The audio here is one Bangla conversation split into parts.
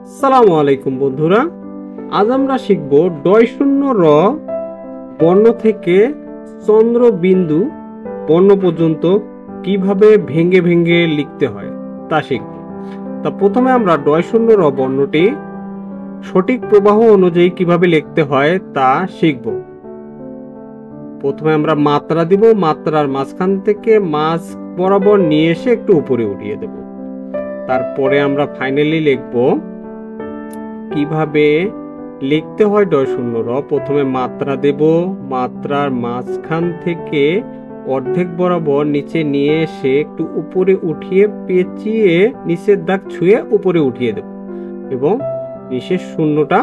আসসালামু আলাইকুম বন্ধুরা, আজ আমরা শিখব ডয় শূন্য র বর্ণ থেকে চন্দ্রবিন্দু বর্ণ পর্যন্ত কিভাবে ভেঙে ভেঙে লিখতে হয় তা শিখব। তা প্রথমে আমরা ডয় শূন্য র বর্ণটি সঠিক প্রবাহ অনুযায়ী কিভাবে লিখতে হয় তা শিখব। প্রথমে আমরা মাত্রা দিব, মাত্রার মাঝখান থেকে মাঝ বরাবর নিয়ে এসে একটু উপরে উঠিয়ে দেব। তারপরে আমরা ফাইনালি লিখব কিভাবে লিখতে হয় ডয় শূন্য র। প্রথমে মাত্রা দেব, মাত্রার মাঝখান থেকে অর্ধেক বরাবর নিচে নিয়ে এসে একটু উপরে উঠিয়ে পেঁচিয়ে নিচের দাগ ছুঁয়ে উপরে উঠিয়ে দেব এবং নিচের শূন্যটা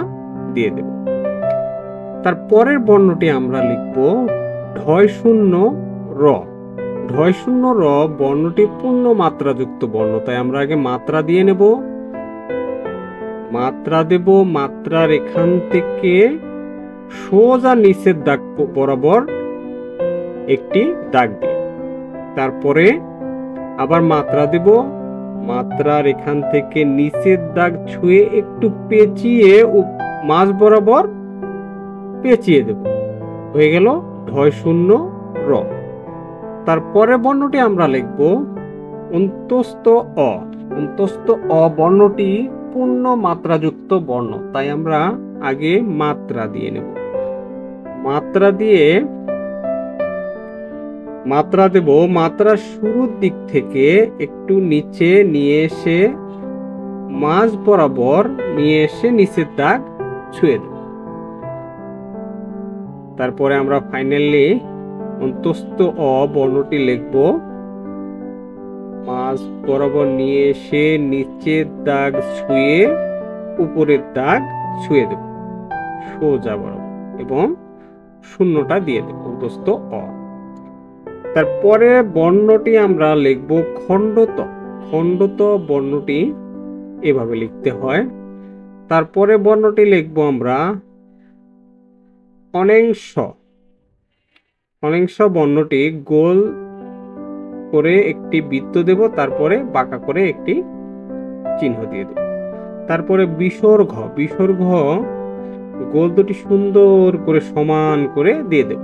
দিয়ে দেব। তারপরের বর্ণটি আমরা লিখব ঢয় শূন্য র। ঢয় শূন্য র বর্ণটি পূর্ণ মাত্রাযুক্ত বর্ণ, তাই আমরা আগে মাত্রা দিয়ে নেব। মাত্রা দেব, মাত্রার এখান থেকে সোজা নিচের দাগ বরাবর একটি দাগ দিই। তারপরে আবার মাত্রা দেব, মাত্রার এখান থেকে নিচের দাগ ছুঁয়ে একটু পেঁচিয়ে মাঝ বরাবর পেঁচিয়ে দেব। হয়ে গেল ঢয় শূন্য র। তারপরে বর্ণটি আমরা লিখব অন্তস্থ অ। অন্তস্থ অ বর্ণটি পূর্ণ মাত্রাযুক্ত বর্ণ, তাই আমরা আগে মাত্রা দিয়ে নেব। মাত্রা দিয়ে মাত্রা দেব, মাত্রার শুরুর দিক থেকে একটু নিচে নিয়ে এসে মাঝ বরাবর নিয়ে এসে নিচের দাগ ছুঁয়ে দেব। তারপরে আমরা ফাইনালি অন্তস্থ অ বর্ণটি লিখব। মাঝ বরাবর নিয়ে এসে নিচের দাগ ছুঁয়ে উপরের দাগ ছুঁয়ে দেব সোজা বরাবর এবং শূন্যটা দিয়ে দেব অন্তস্থ অ। তারপরে বর্ণটি আমরা লিখব খণ্ডত। খণ্ডত বর্ণটি এভাবে লিখতে হয়। তারপরে বর্ণটি লিখব আমরা অনেংশ। অনেংশ বর্ণটি গোল করে একটি বৃত্ত দেব, তারপরে বাঁকা করে একটি চিহ্ন দিয়ে দেব। তারপরে বিসর্গ। বিসর্গ গোল দুটি সুন্দর করে সমান করে দিয়ে দেব।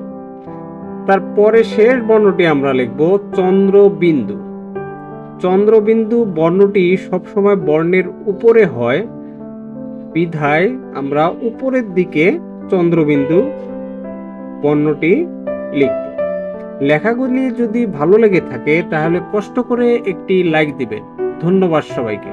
তারপরে শেষ বর্ণটি আমরা লিখব চন্দ্রবিন্দু। চন্দ্রবিন্দু বর্ণটি সবসময় বর্ণের উপরে হয়, বিধায় আমরা উপরের দিকে চন্দ্রবিন্দু বর্ণটি লিখব। লেখাগুলি যদি ভালো লেগে থাকে তাহলে কষ্ট করে একটি লাইক দিবেন। ধন্যবাদ সবাইকে।